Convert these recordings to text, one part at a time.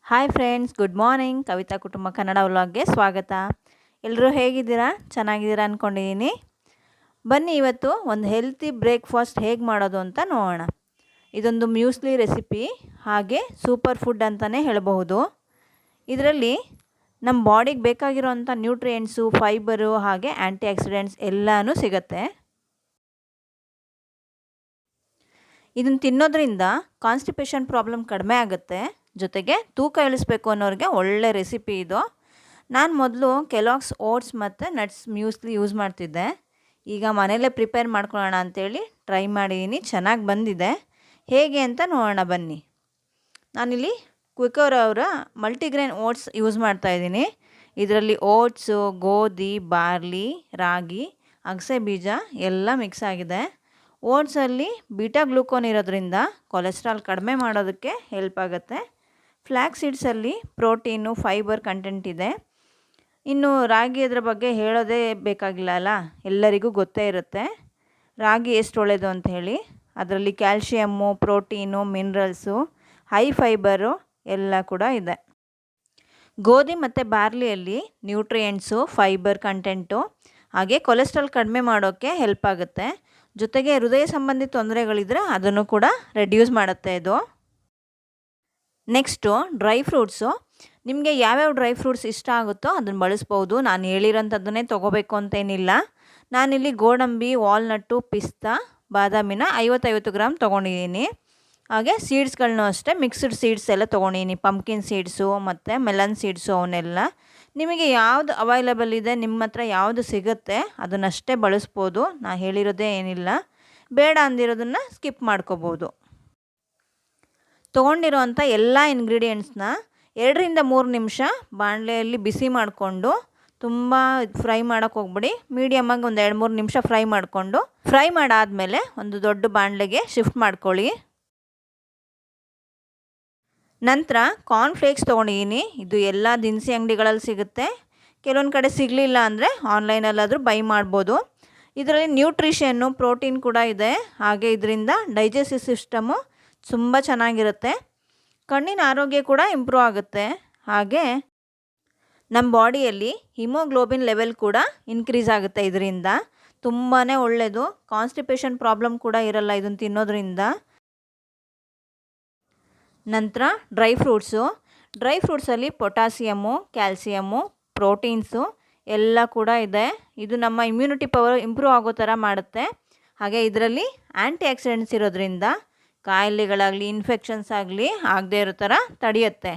Hi friends, good morning. Kavita ಕುಟುಂಬ ಕನ್ನಡ ವ್ಲಾಗ್ಗೆ ಸ್ವಾಗತ. ಎಲ್ಲರೂ ಹೇಗಿದ್ದೀರಾ? ಚೆನ್ನಾಗಿದ್ದೀರಾ ಅಂದ್ಕೊಂಡಿದ್ದೀನಿ. ಬನ್ನಿ ಇವತ್ತು ಒಂದು ಹೆಲ್ತಿ ಬ್ರೇಕ್ಫಾಸ್ಟ್ ಹೇಗೆ ಮಾಡೋದು ಅಂತ ನೋಡೋಣ. ಇದೊಂದು ಮ್ಯೂಸ್ಲಿ ರೆಸಿಪಿ, ಹಾಗೆ ಸೂಪರ್ ಫುಡ್ ಅಂತಲೇ ಹೇಳಬಹುದು. ಇದರಲ್ಲಿ ನಮ್ಮ ಬಾಡಿಗೆ ಬೇಕಾಗಿರೋಂಥ ನ್ಯೂಟ್ರಿಯೆಂಟ್ಸು, ಫೈಬರು ಹಾಗೆ ಆ್ಯಂಟಿ ಆಕ್ಸಿಡೆಂಟ್ಸ್ ಎಲ್ಲನೂ ಸಿಗುತ್ತೆ. ಇದನ್ನು ತಿನ್ನೋದ್ರಿಂದ ಕಾನ್ಸ್ಟಿಪೇಷನ್ ಪ್ರಾಬ್ಲಮ್ ಕಡಿಮೆ ಆಗುತ್ತೆ. ಜೊತೆಗೆ ತೂಕ ಇಳಿಸ್ಬೇಕು ಅನ್ನೋರಿಗೆ ಒಳ್ಳೆ ರೆಸಿಪಿ ಇದು. ನಾನು ಮೊದಲು ಕೆಲಾಗ್ಸ್ ಓಟ್ಸ್ ಮತ್ತು ನಟ್ಸ್ ಮ್ಯೂಸ್ಲಿ ಯೂಸ್ ಮಾಡ್ತಿದ್ದೆ. ಈಗ ಮನೆಯಲ್ಲೇ ಪ್ರಿಪೇರ್ ಮಾಡ್ಕೊಳ್ಳೋಣ ಅಂಥೇಳಿ ಟ್ರೈ ಮಾಡಿದ್ದೀನಿ. ಚೆನ್ನಾಗಿ ಬಂದಿದೆ. ಹೇಗೆ ಅಂತ ನೋಡೋಣ ಬನ್ನಿ. ನಾನಿಲ್ಲಿ ಕ್ವಿಕರ್ ಅವರ ಮಲ್ಟಿಗ್ರೇನ್ ಓಟ್ಸ್ ಯೂಸ್ ಮಾಡ್ತಾಯಿದ್ದೀನಿ. ಇದರಲ್ಲಿ ಓಟ್ಸು, ಗೋಧಿ, ಬಾರ್ಲಿ, ರಾಗಿ, ಅಗಸೆ ಬೀಜ ಎಲ್ಲ ಮಿಕ್ಸ್ ಆಗಿದೆ. ಓಟ್ಸಲ್ಲಿ ಬೀಟಾ ಗ್ಲೂಕೋನ್ ಇರೋದ್ರಿಂದ ಕೊಲೆಸ್ಟ್ರಾಲ್ ಕಡಿಮೆ ಮಾಡೋದಕ್ಕೆ ಹೆಲ್ಪ್ ಆಗುತ್ತೆ. ಫ್ಲ್ಯಾಕ್ಸ್ ಸೀಡ್ಸಲ್ಲಿ ಪ್ರೋಟೀನು, ಫೈಬರ್ ಕಂಟೆಂಟ್ ಇದೆ. ಇನ್ನು ರಾಗಿ ಅದರ ಬಗ್ಗೆ ಹೇಳೋದೇ ಬೇಕಾಗಿಲ್ಲ ಅಲ್ಲ, ಎಲ್ಲರಿಗೂ ಗೊತ್ತೇ ಇರುತ್ತೆ ರಾಗಿ ಎಷ್ಟು ಒಳ್ಳೆಯದು ಅಂತ ಹೇಳಿ. ಅದರಲ್ಲಿ calcium, protein, minerals, high fibre ಎಲ್ಲ ಕೂಡ ಇದೆ. ಗೋಧಿ ಮತ್ತು ಬಾರ್ಲಿಯಲ್ಲಿ ನ್ಯೂಟ್ರಿಯೆಂಟ್ಸು, ಫೈಬರ್ ಕಂಟೆಂಟು ಹಾಗೆ ಕೊಲೆಸ್ಟ್ರಾಲ್ ಕಡಿಮೆ ಮಾಡೋಕ್ಕೆ ಹೆಲ್ಪ್ ಆಗುತ್ತೆ. ಜೊತೆಗೆ ಹೃದಯ ಸಂಬಂಧಿ ತೊಂದರೆಗಳಿದ್ರೆ ಅದನ್ನು ಕೂಡ ರೆಡ್ಯೂಸ್ ಮಾಡುತ್ತೆ ಇದು. Next dry fruits. ನಿಮಗೆ ಯಾವ್ಯಾವ ಡ್ರೈ ಫ್ರೂಟ್ಸ್ ಇಷ್ಟ ಆಗುತ್ತೋ ಅದನ್ನು ಬಳಸ್ಬೋದು. ನಾನು ಹೇಳಿರೋಂಥದ್ದನ್ನೇ ತೊಗೋಬೇಕು ಅಂತೇನಿಲ್ಲ. ನಾನಿಲ್ಲಿ ಗೋಡಂಬಿ, ವಾಲ್ನಟ್ಟು, ಪಿಸ್ತಾ, ಬಾದಾಮಿನ 50 ಗ್ರಾಮ್ ತೊಗೊಂಡಿದ್ದೀನಿ. ಹಾಗೆ ಸೀಡ್ಸ್ಗಳನ್ನೂ ಅಷ್ಟೇ ಮಿಕ್ಸ್ಡ್ ಸೀಡ್ಸ್ ಎಲ್ಲ ತೊಗೊಂಡಿದ್ದೀನಿ. ಪಂಪ್ಕಿನ್ ಸೀಡ್ಸು ಮತ್ತು ಮೆಲನ್ ಸೀಡ್ಸು ಅವನ್ನೆಲ್ಲ. ನಿಮಗೆ ಯಾವುದು ಅವೈಲೇಬಲ್ ಇದೆ, ನಿಮ್ಮ ಹತ್ರ ಯಾವುದು ಸಿಗುತ್ತೆ ಅದನ್ನಷ್ಟೇ ಬಳಸ್ಬೋದು. ನಾನು ಹೇಳಿರೋದೇ ಏನಿಲ್ಲ. ಬೇಡ ಅಂದಿರೋದನ್ನು ಸ್ಕಿಪ್ ಮಾಡ್ಕೋಬೋದು. ತೊಗೊಂಡಿರೋವಂಥ ಎಲ್ಲ ಇಂಗ್ರೀಡಿಯೆಂಟ್ಸ್ನ 2-3 ನಿಮಿಷ ಬಾಣಲೆಯಲ್ಲಿ ಬಿಸಿ ಮಾಡಿಕೊಂಡು, ತುಂಬ ಫ್ರೈ ಮಾಡೋಕ್ಕೆ ಹೋಗ್ಬಿಡಿ. ಮೀಡಿಯಮಾಗಿ ಒಂದು 2-3 ನಿಮಿಷ ಫ್ರೈ ಮಾಡಿಕೊಂಡು, ಫ್ರೈ ಮಾಡಾದಮೇಲೆ ಒಂದು ದೊಡ್ಡ ಬಾಣಲೆಗೆ ಶಿಫ್ಟ್ ಮಾಡ್ಕೊಳ್ಳಿ. ನಂತರ ಕಾರ್ನ್ಫ್ಲೇಕ್ಸ್ ತೊಗೊಂಡಿದ್ದೀನಿ. ಇದು ಎಲ್ಲ ದಿನಸಿ ಅಂಗಡಿಗಳಲ್ಲಿ ಸಿಗುತ್ತೆ. ಕೆಲವೊಂದು ಕಡೆ ಸಿಗಲಿಲ್ಲ ಅಂದರೆ ಆನ್ಲೈನಲ್ಲಾದರೂ ಬೈ ಮಾಡ್ಬೋದು. ಇದರಲ್ಲಿ ನ್ಯೂಟ್ರಿಷನ್ನು, ಪ್ರೋಟೀನ್ ಕೂಡ ಇದೆ. ಹಾಗೆ ಇದರಿಂದ ಡೈಜೆಸ್ಟಿವ್ ಸಿಸ್ಟಮು ತುಂಬ ಚೆನ್ನಾಗಿರುತ್ತೆ. ಕಣ್ಣಿನ ಆರೋಗ್ಯ ಕೂಡ ಇಂಪ್ರೂವ್ ಆಗುತ್ತೆ. ಹಾಗೆ ನಮ್ಮ ಬಾಡಿಯಲ್ಲಿ ಹಿಮೋಗ್ಲೋಬಿನ್ ಲೆವೆಲ್ ಕೂಡ ಇನ್ಕ್ರೀಸ್ ಆಗುತ್ತೆ. ಇದರಿಂದ ತುಂಬಾ ಒಳ್ಳೆಯದು. ಕಾನ್ಸ್ಟಿಪೇಷನ್ ಪ್ರಾಬ್ಲಮ್ ಕೂಡ ಇರಲ್ಲ ಇದನ್ನು ತಿನ್ನೋದ್ರಿಂದ. ನಂತರ ಡ್ರೈ ಫ್ರೂಟ್ಸಲ್ಲಿ ಪೊಟ್ಯಾಸಿಯಮ್ಮು, ಕ್ಯಾಲ್ಸಿಯಮ್ಮು, ಪ್ರೋಟೀನ್ಸು ಎಲ್ಲ ಕೂಡ ಇದೆ. ಇದು ನಮ್ಮ ಇಮ್ಯುನಿಟಿ ಪವರ್ ಇಂಪ್ರೂವ್ ಆಗೋ ಥರ ಮಾಡುತ್ತೆ. ಹಾಗೆ ಇದರಲ್ಲಿ ಆ್ಯಂಟಿ ಆಕ್ಸಿಡೆಂಟ್ಸ್ ಇರೋದ್ರಿಂದ ಕಾಯಿಲೆಗಳಾಗಲಿ, ಇನ್ಫೆಕ್ಷನ್ಸ್ ಆಗಲಿ ಆಗದೇ ಇರೋ ಥರ ತಡೆಯುತ್ತೆ.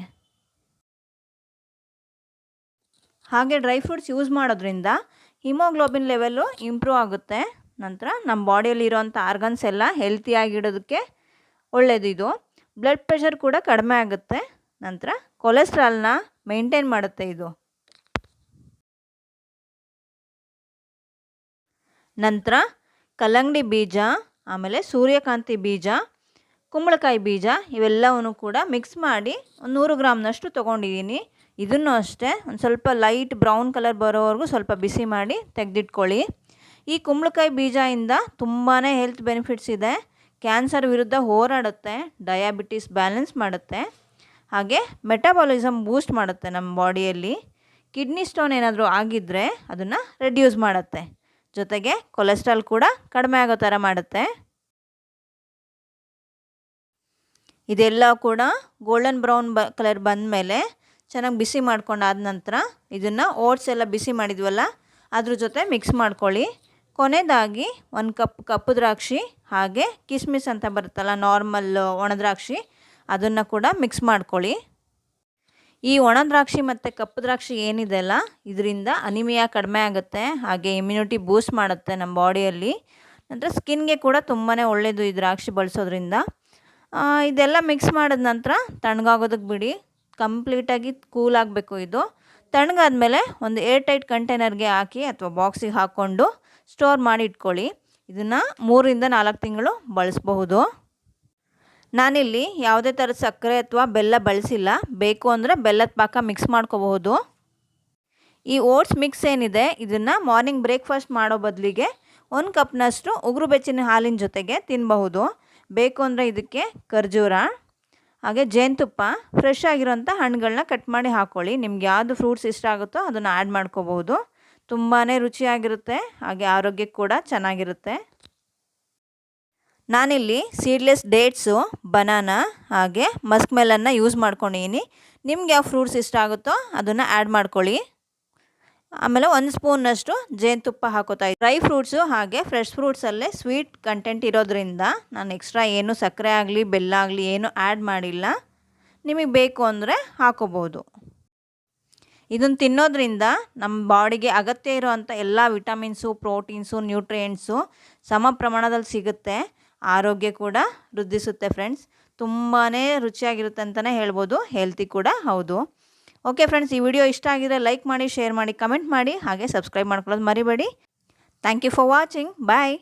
ಹಾಗೆ ಡ್ರೈ ಫ್ರೂಟ್ಸ್ ಯೂಸ್ ಮಾಡೋದ್ರಿಂದ ಹಿಮೋಗ್ಲೋಬಿನ್ ಲೆವೆಲ್ಲು ಇಂಪ್ರೂವ್ ಆಗುತ್ತೆ. ನಂತರ ನಮ್ಮ ಬಾಡಿಯಲ್ಲಿರೋಂಥ ಆರ್ಗನ್ಸ್ ಎಲ್ಲ ಹೆಲ್ತಿಯಾಗಿಡೋದಕ್ಕೆ ಒಳ್ಳೆಯದು ಇದು. ಬ್ಲಡ್ ಪ್ರೆಷರ್ ಕೂಡ ಕಡಿಮೆ ಆಗುತ್ತೆ. ನಂತರ ಕೊಲೆಸ್ಟ್ರಾಲ್ನ ಮೇಂಟೈನ್ ಮಾಡುತ್ತೆ ಇದು. ನಂತರ ಕಲ್ಲಂಗಡಿ ಬೀಜ, ಆಮೇಲೆ ಸೂರ್ಯಕಾಂತಿ ಬೀಜ, ಕುಂಬಳಕಾಯಿ ಬೀಜ ಇವೆಲ್ಲವನ್ನು ಕೂಡ ಮಿಕ್ಸ್ ಮಾಡಿ ಒಂದು 100 ಗ್ರಾಮ್ನಷ್ಟು ತೊಗೊಂಡಿದ್ದೀನಿ. ಇದನ್ನು ಅಷ್ಟೇ ಒಂದು ಸ್ವಲ್ಪ ಲೈಟ್ ಬ್ರೌನ್ ಕಲರ್ ಬರೋವರೆಗೂ ಸ್ವಲ್ಪ ಬಿಸಿ ಮಾಡಿ ತೆಗೆದಿಟ್ಕೊಳ್ಳಿ. ಈ ಕುಂಬಳಕಾಯಿ ಬೀಜದಿಂದ ತುಂಬಾ ಹೆಲ್ತ್ ಬೆನಿಫಿಟ್ಸ್ ಇದೆ. ಕ್ಯಾನ್ಸರ್ ವಿರುದ್ಧ ಹೋರಾಡುತ್ತೆ, ಡಯಾಬಿಟಿಸ್ ಬ್ಯಾಲೆನ್ಸ್ ಮಾಡುತ್ತೆ, ಹಾಗೆ ಮೆಟಾಬಾಲಿಸಮ್ ಬೂಸ್ಟ್ ಮಾಡುತ್ತೆ ನಮ್ಮ ಬಾಡಿಯಲ್ಲಿ. ಕಿಡ್ನಿ ಸ್ಟೋನ್ ಏನಾದರೂ ಆಗಿದ್ದರೆ ಅದನ್ನು ರೆಡ್ಯೂಸ್ ಮಾಡುತ್ತೆ. ಜೊತೆಗೆ ಕೊಲೆಸ್ಟ್ರಾಲ್ ಕೂಡ ಕಡಿಮೆ ಆಗೋ ಥರ ಮಾಡುತ್ತೆ. ಇದೆಲ್ಲ ಕೂಡ ಗೋಲ್ಡನ್ ಬ್ರೌನ್ ಕಲರ್ ಬಂದ ಮೇಲೆ ಚೆನ್ನಾಗಿ ಬಿಸಿ ಮಾಡ್ಕೊಂಡಾದ ನಂತರ ಇದನ್ನು ಓಟ್ಸ್ ಎಲ್ಲ ಬಿಸಿ ಮಾಡಿದ್ವಲ್ಲ ಅದ್ರ ಜೊತೆ ಮಿಕ್ಸ್ ಮಾಡ್ಕೊಳ್ಳಿ. ಕೊನೆಯದಾಗಿ 1 ಕಪ್ ಕಪ್ಪು ದ್ರಾಕ್ಷಿ ಹಾಗೆ ಕಿಸ್ಮಿಸ್ ಅಂತ ಬರುತ್ತಲ್ಲ, ನಾರ್ಮಲ್ ಒಣ ದ್ರಾಕ್ಷಿ, ಅದನ್ನು ಕೂಡ ಮಿಕ್ಸ್ ಮಾಡ್ಕೊಳ್ಳಿ. ಈ ಒಣ ದ್ರಾಕ್ಷಿ ಮತ್ತು ಕಪ್ಪು ದ್ರಾಕ್ಷಿ ಏನಿದೆ ಅಲ್ಲ, ಇದರಿಂದ ಅನಿಮಿಯಾ ಕಡಿಮೆ ಆಗುತ್ತೆ. ಹಾಗೆ ಇಮ್ಯುನಿಟಿ ಬೂಸ್ಟ್ ಮಾಡುತ್ತೆ ನಮ್ಮ ಬಾಡಿಯಲ್ಲಿ. ನಂತರ ಸ್ಕಿನ್ಗೆ ಕೂಡ ತುಂಬಾ ಒಳ್ಳೆಯದು ಈ ದ್ರಾಕ್ಷಿ ಬಳಸೋದ್ರಿಂದ. ಇದೆಲ್ಲ ಮಿಕ್ಸ್ ಮಾಡಿದ ನಂತರ ತಣ್ಣಗಾಗೋದಕ್ಕೆ ಬಿಡಿ. ಕಂಪ್ಲೀಟಾಗಿ ಕೂಲ್ ಆಗಬೇಕು ಇದು. ತಣ್ಣಗಾದ್ಮೇಲೆ ಒಂದು ಏರ್ ಟೈಟ್ ಕಂಟೈನರ್ಗೆ ಹಾಕಿ ಅಥವಾ ಬಾಕ್ಸಿಗೆ ಹಾಕ್ಕೊಂಡು ಸ್ಟೋರ್ ಮಾಡಿ ಇಟ್ಕೊಳ್ಳಿ. ಇದನ್ನು 3-4 ತಿಂಗಳು ಬಳಸಬಹುದು. ನಾನಿಲ್ಲಿ ಯಾವುದೇ ಥರದ ಸಕ್ಕರೆ ಅಥವಾ ಬೆಲ್ಲ ಬಳಸಿಲ್ಲ. ಬೇಕು ಅಂದರೆ ಬೆಲ್ಲದ ಪಾಕ ಮಿಕ್ಸ್ ಮಾಡ್ಕೋಬಹುದು. ಈ ಓಟ್ಸ್ ಮಿಕ್ಸ್ ಏನಿದೆ ಇದನ್ನು ಮಾರ್ನಿಂಗ್ ಬ್ರೇಕ್ಫಾಸ್ಟ್ ಮಾಡೋ ಬದಲಿಗೆ 1 ಕಪ್ನಷ್ಟು ಉಗುರು ಬೆಚ್ಚನೆ ಹಾಲಿನ ಜೊತೆಗೆ ತಿನ್ನಬಹುದು. ಬೇಕು ಅಂದರೆ ಇದಕ್ಕೆ ಖರ್ಜೂರ ಹಾಗೆ ಜೇನುತುಪ್ಪ, ಫ್ರೆಶ್ ಆಗಿರೋಂಥ ಹಣ್ಣುಗಳನ್ನ ಕಟ್ ಮಾಡಿ ಹಾಕ್ಕೊಳ್ಳಿ. ನಿಮ್ಗೆ ಯಾವುದು ಫ್ರೂಟ್ಸ್ ಇಷ್ಟ ಆಗುತ್ತೋ ಅದನ್ನು ಆ್ಯಡ್ ಮಾಡ್ಕೋಬೋದು. ತುಂಬಾ ರುಚಿಯಾಗಿರುತ್ತೆ, ಹಾಗೆ ಆರೋಗ್ಯಕ್ಕೆ ಕೂಡ ಚೆನ್ನಾಗಿರುತ್ತೆ. ನಾನಿಲ್ಲಿ ಸೀಡ್ಲೆಸ್ ಡೇಟ್ಸು, ಬನಾನಾ ಹಾಗೆ ಮಸ್ಕ್ ಮೆಲನ್ನ ಯೂಸ್ ಮಾಡ್ಕೊಂಡಿದ್ದೀನಿ. ನಿಮ್ಗೆ ಯಾವ ಫ್ರೂಟ್ಸ್ ಇಷ್ಟ ಆಗುತ್ತೋ ಅದನ್ನು ಆ್ಯಡ್ ಮಾಡ್ಕೊಳ್ಳಿ. ಆಮೇಲೆ 1 ಸ್ಪೂನ್ನಷ್ಟು ಜೇನುತುಪ್ಪ ಹಾಕೋತಾ. ಡ್ರೈ ಫ್ರೂಟ್ಸು ಹಾಗೆ ಫ್ರೆಶ್ ಫ್ರೂಟ್ಸಲ್ಲೇ ಸ್ವೀಟ್ ಕಂಟೆಂಟ್ ಇರೋದ್ರಿಂದ ನಾನು ಎಕ್ಸ್ಟ್ರಾ ಏನು ಸಕ್ಕರೆ ಆಗಲಿ ಬೆಲ್ಲ ಆಗಲಿ ಏನು ಆ್ಯಡ್ ಮಾಡಿಲ್ಲ. ನಿಮಗೆ ಬೇಕು ಅಂದರೆ ಹಾಕೋಬೋದು. ಇದನ್ನು ತಿನ್ನೋದ್ರಿಂದ ನಮ್ಮ ಬಾಡಿಗೆ ಅಗತ್ಯ ಇರೋವಂಥ ಎಲ್ಲ ವಿಟಮಿನ್ಸು, ಪ್ರೋಟೀನ್ಸು, ನ್ಯೂಟ್ರಿಯೆಂಟ್ಸು ಸಮ ಪ್ರಮಾಣದಲ್ಲಿ ಸಿಗುತ್ತೆ. ಆರೋಗ್ಯ ಕೂಡ ವೃದ್ಧಿಸುತ್ತೆ ಫ್ರೆಂಡ್ಸ್. ತುಂಬಾ ರುಚಿಯಾಗಿರುತ್ತೆ ಅಂತಲೇ ಹೇಳ್ಬೋದು. ಹೆಲ್ತಿ ಕೂಡ ಹೌದು. ಓಕೆ ಫ್ರೆಂಡ್ಸ್, ಈ ವಿಡಿಯೋ ಇಷ್ಟ ಆಗಿದ್ರೆ ಲೈಕ್ ಮಾಡಿ, ಶೇರ್ ಮಾಡಿ, ಕಮೆಂಟ್ ಮಾಡಿ, ಹಾಗೆ ಸಬ್ಸ್ಕ್ರೈಬ್ ಮಾಡ್ಕೊಳ್ಳೋದು ಮರಿಬೇಡಿ. Thank you for watching. Bye.